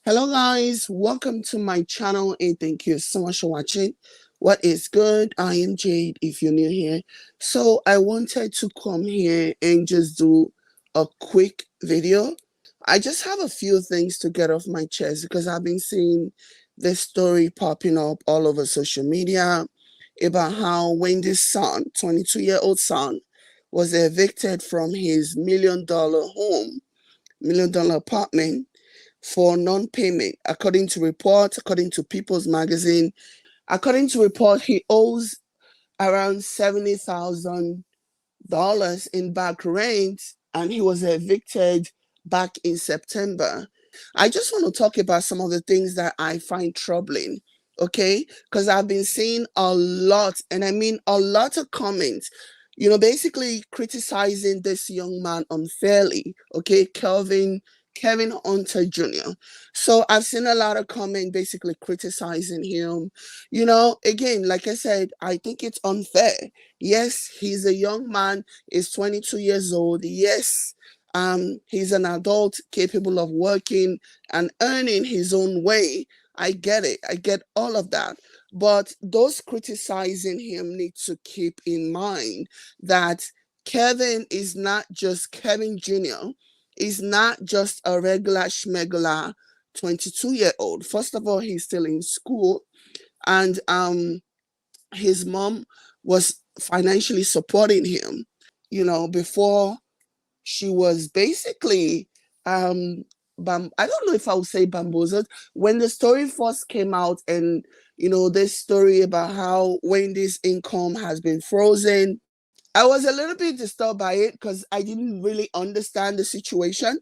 Hello guys, welcome to my channel and thank you so much for watching. What is good? I am Jade if you're new here. So I wanted to come here and just do a quick video. I just have a few things to get off my chest because I've been seeing this story popping up all over social media about how Wendy's son, 22-year-old son, was evicted from his $1 million home, $1 million apartment for non-payment. According to People's Magazine, he owes around $70,000 in back rent, and he was evicted back in September. I just want to talk about some of the things that I find troubling, okay? Because I've been seeing a lot, and I mean a lot of comments, basically criticizing this young man unfairly, okay? Kevin Hunter Jr. So I've seen a lot of comment basically criticizing him. Again, like I said, I think it's unfair. Yes, he's a young man, he's 22 years old. Yes, he's an adult capable of working and earning his own way. I get it. I get all of that. But those criticizing him need to keep in mind that Kevin is not just Kevin Jr., is not just a regular schmegular 22-year-old. First of all, he's still in school, and his mom was financially supporting him, before she was basically I don't know if I would say bamboozled. When the story first came out, and this story about how Wendy's income has been frozen, I was a little bit disturbed by it because I didn't really understand the situation.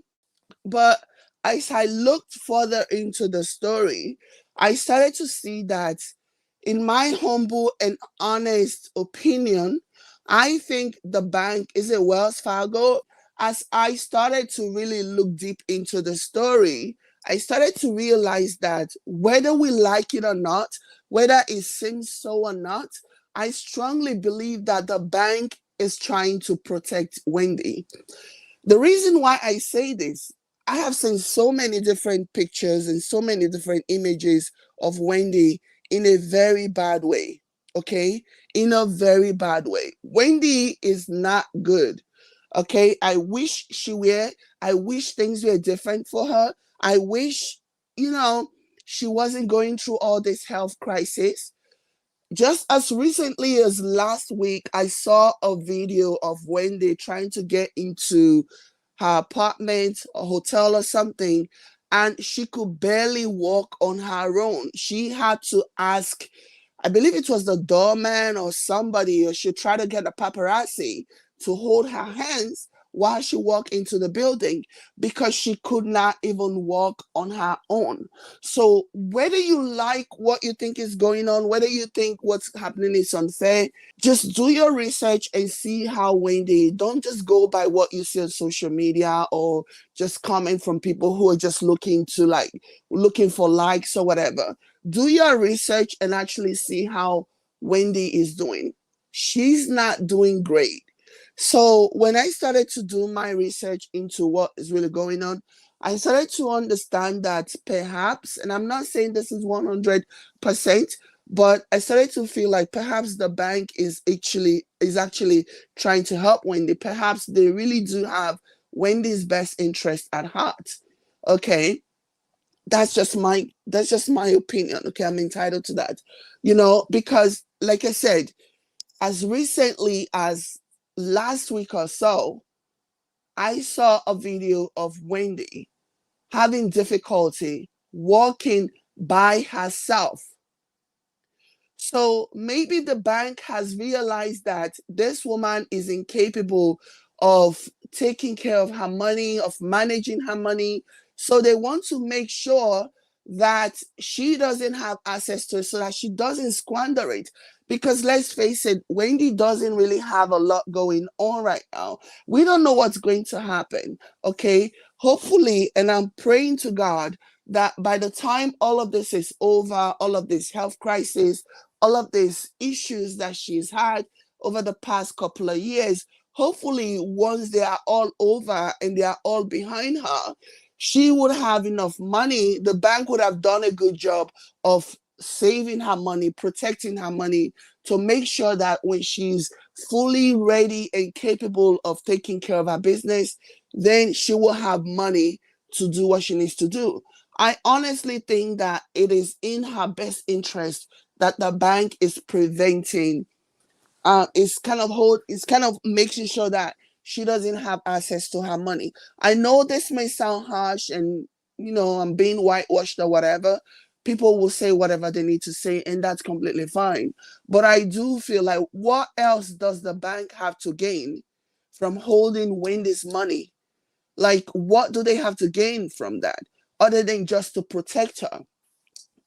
But as I looked further into the story, I started to see that, in my humble and honest opinion, I think the bank is a Wells Fargo. As I started to really look deep into the story, I started to realize that whether we like it or not, whether it seems so or not, I strongly believe that the bank is trying to protect Wendy. The reason why I say this, I have seen so many different pictures and so many different images of Wendy in a very bad way. Okay? In a very bad way. Wendy is not good. Okay? I wish things were different for her. I wish, you know, she wasn't going through all this health crisis. Just as recently as last week, I saw a video of Wendy trying to get into her apartment, a hotel, or something, and she could barely walk on her own. She had to ask, I believe it was the doorman or somebody, or she tried to get a paparazzi to hold her hands while she walked into the building because she could not even walk on her own. So whether you like what you think is going on, whether you think what's happening is unfair, just do your research and see how Wendy. Don't just go by what you see on social media or just comment from people who are just looking for likes or whatever. Do your research and actually see how Wendy is doing. She's not doing great. So when I started to do my research into what is really going on, I started to understand that perhaps, and I'm not saying this is 100%, but I started to feel like perhaps the bank is actually trying to help Wendy. Perhaps they really do have Wendy's best interest at heart. Okay, that's just my opinion. Okay, I'm entitled to that. Because like I said, as recently as last week or so, I saw a video of Wendy having difficulty walking by herself. So maybe the bank has realized that this woman is incapable of taking care of her money, of managing her money. So they want to make sure that she doesn't have access to it so that she doesn't squander it. Because let's face it, Wendy doesn't really have a lot going on right now. We don't know what's going to happen. Okay. Hopefully, and I'm praying to God that by the time all of this is over, all of this health crisis, all of these issues that she's had over the past couple of years, hopefully once they are all over and they are all behind her, she would have enough money. The bank would have done a good job of saving her money, protecting her money, to make sure that when she's fully ready and capable of taking care of her business, then she will have money to do what she needs to do. I honestly think that it is in her best interest that the bank is preventing, it's kind of making sure that she doesn't have access to her money. I know this may sound harsh, and I'm being whitewashed or whatever. People will say whatever they need to say, and that's completely fine. But I do feel like, what else does the bank have to gain from holding Wendy's money? Like, what do they have to gain from that other than just to protect her?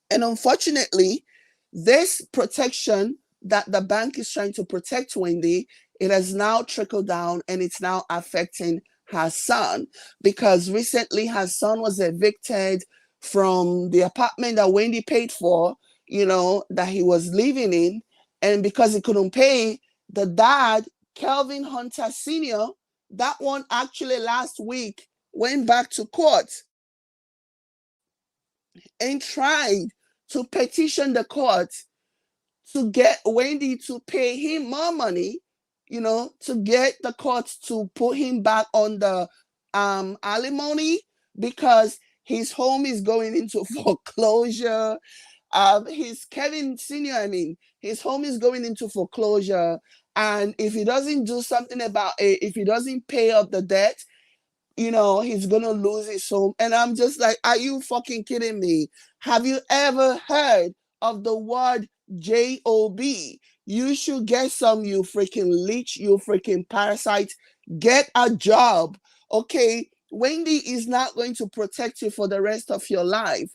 And unfortunately, this protection that the bank is trying to protect Wendy, it has now trickled down, and it's now affecting her son, because recently her son was evicted from the apartment that Wendy paid for, that he was living in. And because he couldn't pay, the dad, Kelvin Hunter Sr., that one actually last week went back to court and tried to petition the court to get Wendy to pay him more money, to get the court to put him back on the alimony, because his home is going into foreclosure. His Kevin Senior, I mean, his home is going into foreclosure, and if he doesn't do something about it, if he doesn't pay up the debt, he's gonna lose his home. And I'm just like, are you fucking kidding me? Have you ever heard of the word job? You should get some, you freaking leech, you freaking parasite. Get a job. Okay, Wendy is not going to protect you for the rest of your life.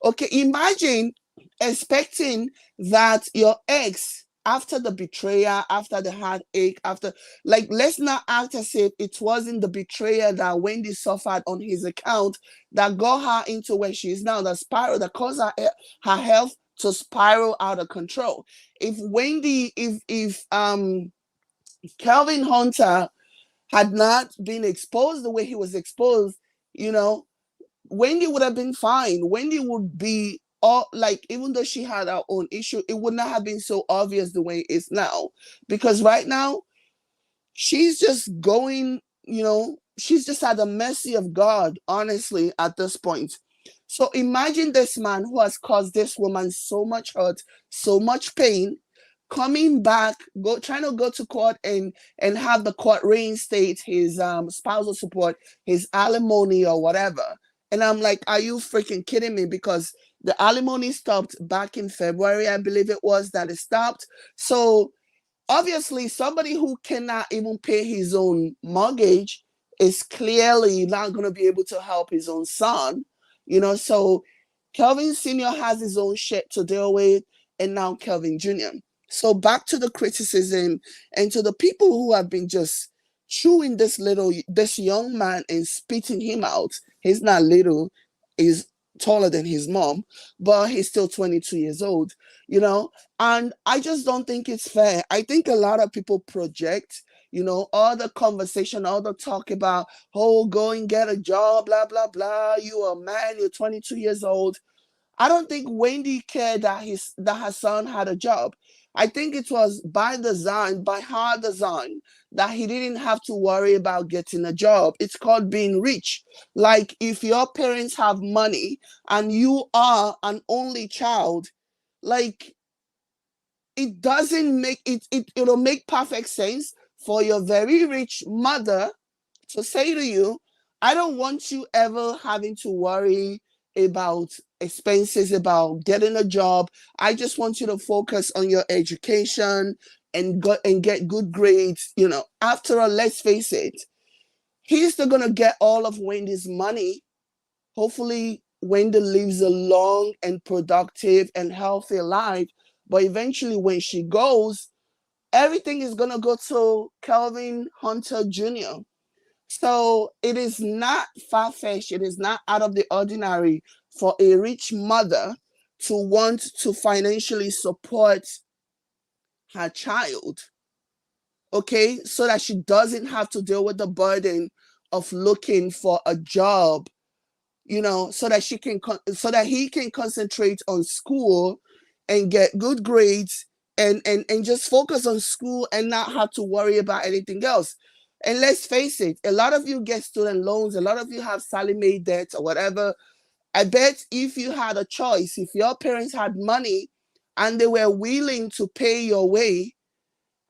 Okay, imagine expecting that your ex, after the betrayal, after the heartache, after, like, let's not act as if it wasn't the betrayal that Wendy suffered on his account that got her into where she is now, the spiral that caused her health to spiral out of control. If Wendy, if Calvin Hunter had not been exposed the way he was exposed, you know, Wendy would have been fine. Wendy would be all, like, even though she had her own issue, it would not have been so obvious the way it is now. Because right now, she's just going, she's just at the mercy of God, honestly, at this point. So imagine this man who has caused this woman so much hurt, so much pain, coming back, trying to go to court and have the court reinstate his spousal support, his alimony or whatever. And I'm like, are you freaking kidding me? Because the alimony stopped back in February, I believe it was, that it stopped. So obviously, somebody who cannot even pay his own mortgage is clearly not going to be able to help his own son. So Kelvin Sr. has his own shit to deal with, and now Kelvin Jr. So back to the criticism and to the people who have been just chewing this young man and spitting him out. He's not little, he's taller than his mom, but he's still 22 years old, and I just don't think it's fair. I think a lot of people project, all the conversation, all the talk about, oh, go and get a job, blah, blah, blah. You're a man, you're 22 years old. I don't think Wendy cared that her son had a job. I think it was by design, by her design, that he didn't have to worry about getting a job. It's called being rich. Like, if your parents have money and you are an only child, like, it doesn't make it'll make perfect sense for your very rich mother to say to you, I don't want you ever having to worry about expenses, about getting a job. I just want you to focus on your education and get good grades. After all, let's face it, he's still gonna get all of Wendy's money. Hopefully, Wendy lives a long and productive and healthy life. But eventually, when she goes, everything is going to go to Kelvin Hunter Jr. So it is not far-fetched. It is not out of the ordinary for a rich mother to want to financially support her child, okay, so that she doesn't have to deal with the burden of looking for a job so that so that he can concentrate on school and get good grades, and just focus on school and not have to worry about anything else. And let's face it, a lot of you get student loans, a lot of you have Sally Mae debts or whatever. I bet if you had a choice, if your parents had money and they were willing to pay your way,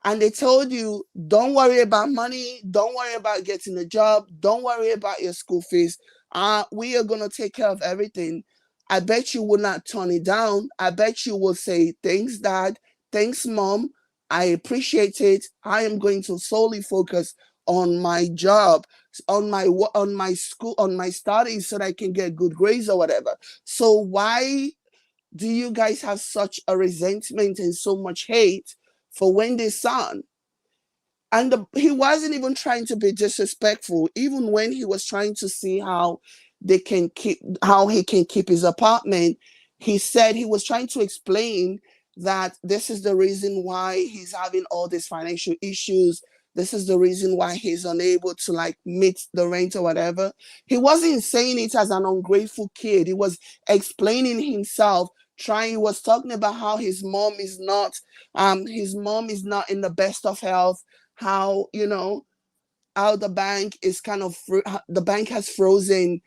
and they told you, don't worry about money, don't worry about getting a job, don't worry about your school fees, we are going to take care of everything, I bet you would not turn it down. I bet you will say, thanks, Dad, thanks, Mom, I appreciate it, I am going to solely focus on my job, on my school, on my studies, so that I can get good grades or whatever. So why do you guys have such a resentment and so much hate for Wendy's son? And he wasn't even trying to be disrespectful, even when he was trying to see how he can keep his apartment. He said he was trying to explain that this is the reason why he's having all these financial issues. This is the reason why he's unable to like meet the rent or whatever. He wasn't saying it as an ungrateful kid. He was explaining himself, trying. He was talking about how his mom is not in the best of health, how how the bank is kind of the bank has frozen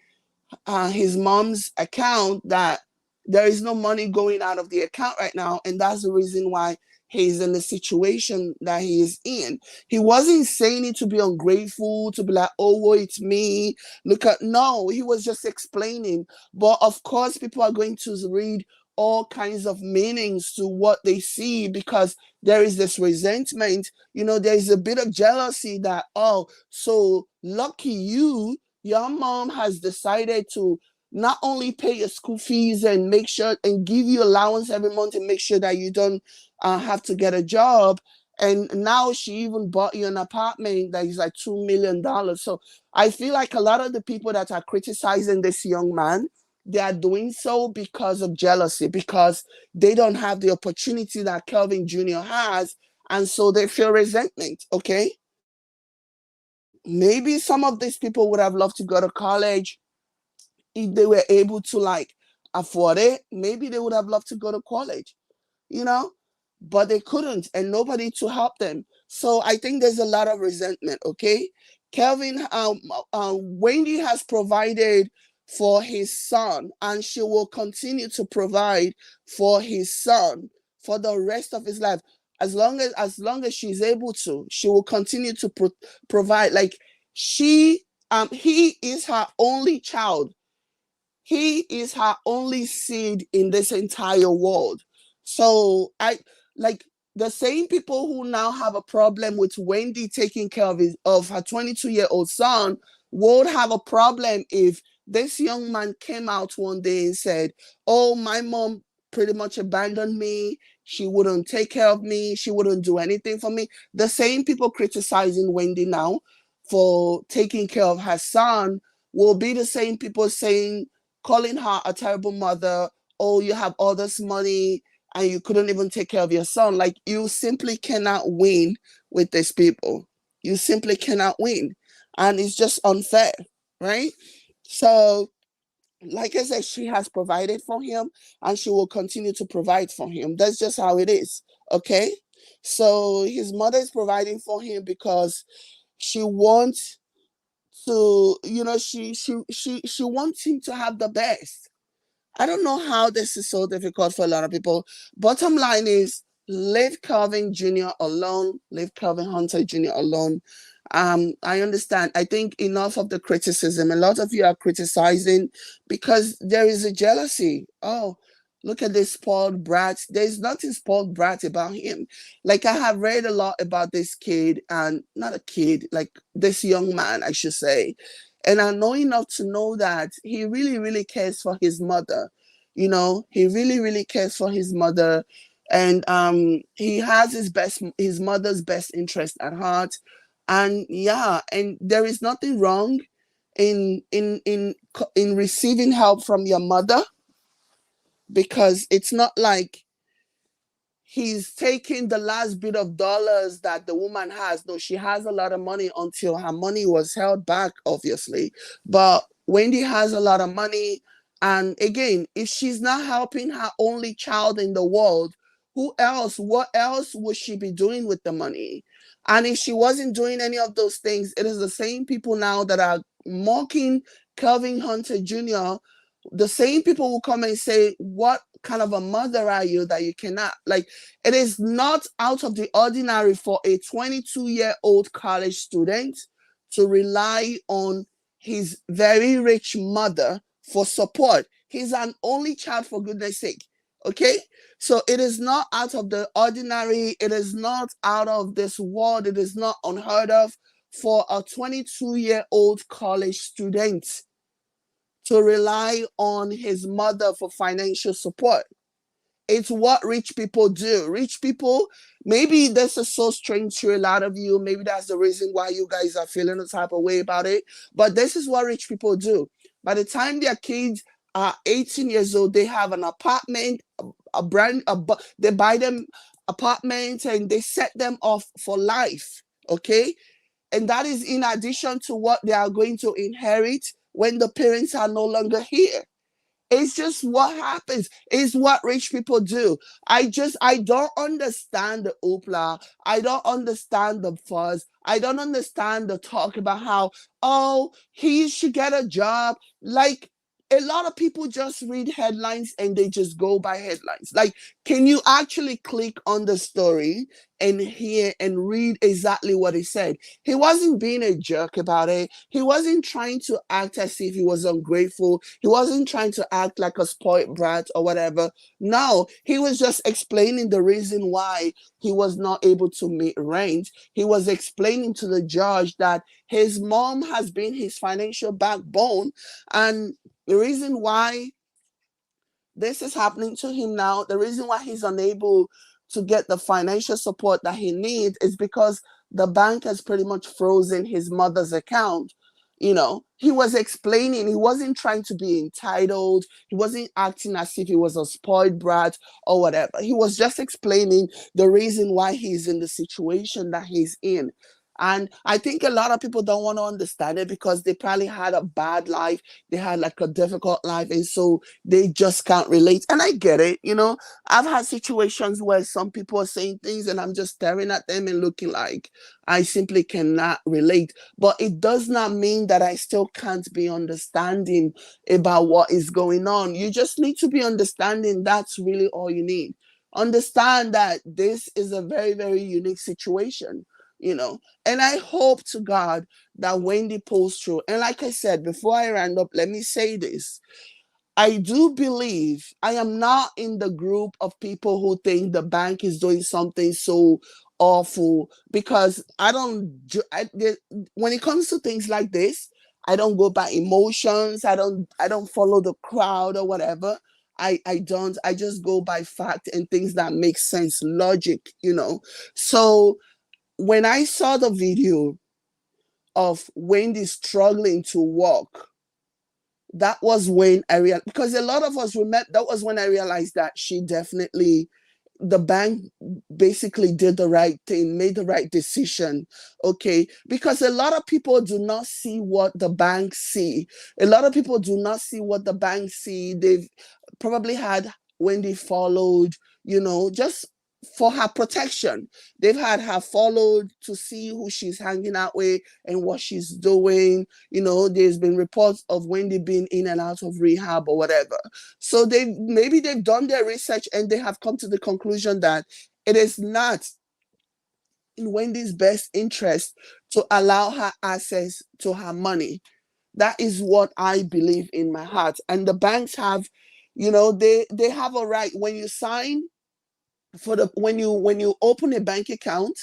his mom's account, that there is no money going out of the account right now, and that's the reason why he's in the situation that he is in. He wasn't saying it to be ungrateful, to be like, oh, well, it's me, look at, no, he was just explaining. But of course people are going to read all kinds of meanings to what they see, because there is this resentment, there is a bit of jealousy that, oh, so lucky you, your mom has decided to not only pay your school fees and make sure and give you allowance every month and make sure that you don't have to get a job. And now she even bought you an apartment that is like $2 million. So I feel like a lot of the people that are criticizing this young man, they are doing so because of jealousy, because they don't have the opportunity that Kelvin Jr. has. And so they feel resentment, okay? Maybe some of these people would have loved to go to college if they were able to like afford it. Maybe they would have loved to go to college, you know, but they couldn't, and nobody to help them. So I think there's a lot of resentment. Okay, Kelvin, Wendy has provided for his son, and she will continue to provide for his son for the rest of his life. As long as she's able to, she will continue to provide. Like he is her only child. He is her only seed in this entire world. So I like the same people who now have a problem with Wendy taking care of her 22-year-old son would have a problem if this young man came out one day and said, "Oh, my mom pretty much abandoned me. She wouldn't take care of me. She wouldn't do anything for me." The same people criticizing Wendy now for taking care of her son will be the same people calling her a terrible mother. Oh, you have all this money and you couldn't even take care of your son. Like, you simply cannot win with these people. You simply cannot win. And it's just unfair, right? So, like I said, she has provided for him and she will continue to provide for him. That's just how it is. Okay. So his mother is providing for him because she wants she wants him to have the best. I don't know how this is so difficult for a lot of people. Bottom line is, leave Calvin Jr. alone. Leave Calvin Hunter Jr. alone. I understand. I think enough of the criticism. A lot of you are criticizing because there is a jealousy. Oh, look at this spoiled brat. There's nothing spoiled brat about him. Like, I have read a lot about this kid, and not a kid, like this young man, I should say. And I know enough to know that he really, really cares for his mother. He really, really cares for his mother. And he has his mother's best interest at heart. And yeah, and there is nothing wrong in receiving help from your mother, because it's not like he's taking the last bit of dollars that the woman has. No, she has a lot of money until her money was held back, obviously. But Wendy has a lot of money. And again, if she's not helping her only child in the world, who else? What else would she be doing with the money? And if she wasn't doing any of those things, it is the same people now that are mocking Kelvin Hunter Jr. The same people will come and say, what kind of a mother are you that you cannot? Like, it is not out of the ordinary for a 22-year-old college student to rely on his very rich mother for support. He's an only child, for goodness sake. Okay? So it is not out of the ordinary. It is not out of this world. It is not unheard of for a 22-year-old college student to rely on his mother for financial support. It's what rich people do. Rich people, maybe this is so strange to a lot of you. Maybe that's the reason why you guys are feeling the type of way about it. But this is what rich people do. By the time their kids are 18 years old, they have an apartment, they buy them apartments and they set them off for life. Okay. And that is in addition to what they are going to inherit when the parents are no longer here. It's just what happens. It's what rich people do. I don't understand the hoopla. I don't understand the fuzz. I don't understand the talk about how, oh, he should get a job. Like, a lot of people just read headlines and they just go by headlines. Like, can you actually click on the story and hear and read exactly what he said? He wasn't being a jerk about it. He wasn't trying to act as if he was ungrateful. He wasn't trying to act like a spoiled brat or whatever. No, he was just explaining the reason why he was not able to meet rent. He was explaining to the judge that his mom has been his financial backbone, and the reason why this is happening to him now, the reason why he's unable to get the financial support that he needs is because the bank has pretty much frozen his mother's account. You know, he was explaining, he wasn't trying to be entitled, he wasn't acting as if he was a spoiled brat or whatever. He was just explaining the reason why he's in the situation that he's in. And I think a lot of people don't want to understand it because they probably had a bad life. They had like a difficult life. And so they just can't relate. And I get it. You know, I've had situations where some people are saying things and I'm just staring at them and looking like I simply cannot relate. But it does not mean that I still can't be understanding about what is going on. You just need to be understanding. That's really all you need. Understand that this is a very, very unique situation, you know. And I hope to God that Wendy pulls through. And like I said, before I round up, let me say this. I do believe I am not in the group of people who think the bank is doing something so awful, because I don't, when it comes to things like this, I don't go by emotions. I don't follow the crowd or whatever. I don't, I just go by fact and things that make sense, logic, you know. So when I saw the video of Wendy struggling to walk, that was when I realized, because a lot of us remember, that was when I realized that she definitely, the bank basically did the right thing, made the right decision. Okay. Because a lot of people do not see what the bank see. A lot of people do not see what the bank see. They've probably had Wendy followed, you know, just for her protection. They've had her followed to see who she's hanging out with and what she's doing. You know, there's been reports of Wendy being in and out of rehab or whatever. So they've done their research and they have come to the conclusion that it is not in Wendy's best interest to allow her access to her money. That is what I believe in my heart. And the banks have, you know, they have a right when you sign for the when you open a bank account,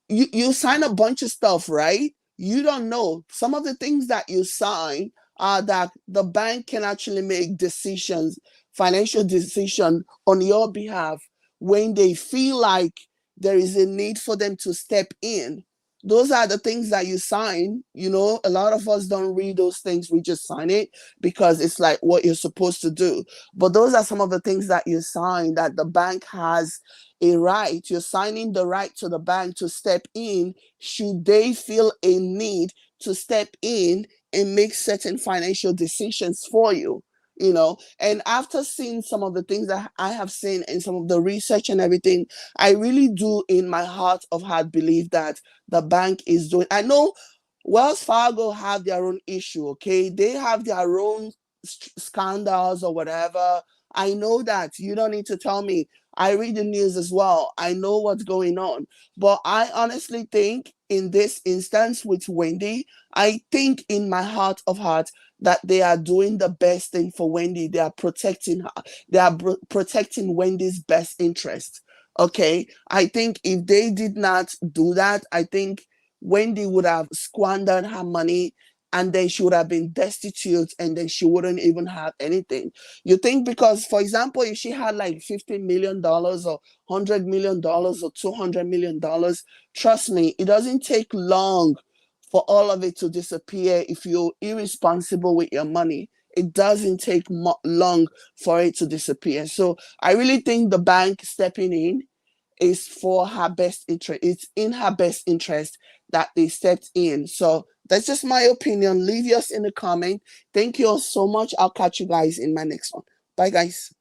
you sign a bunch of stuff, right? You don't know some of the things that you sign are that the bank can actually make decisions, financial decision on your behalf when they feel like there is a need for them to step in. Those are the things that you sign. You know, a lot of us don't read those things. We just sign it because it's like what you're supposed to do. But those are some of the things that you sign that the bank has a right. You're signing the right to the bank to step in should they feel a need to step in and make certain financial decisions for you, you know. And after seeing some of the things that I have seen and some of the research and everything, I really do in my heart of heart believe that the bank is doing, I know Wells Fargo have their own issue, okay? They have their own scandals or whatever. I know that. You don't need to tell me. I read the news as well. I know what's going on. But I honestly think in this instance with Wendy, I think in my heart of hearts that they are doing the best thing for Wendy. They are protecting her. They are protecting Wendy's best interest. Okay. I think if they did not do that, I think Wendy would have squandered her money, and then she would have been destitute, and then she wouldn't even have anything. You think because, for example, if she had like $50 million or $100 million or $200 million, trust me, it doesn't take long for all of it to disappear if you're irresponsible with your money. It doesn't take long for it to disappear. So I really think the bank stepping in is for her best interest. It's in her best interest that they stepped in. So that's just my opinion. Leave yours in the comment. Thank you all so much. I'll catch you guys in my next one. Bye, guys.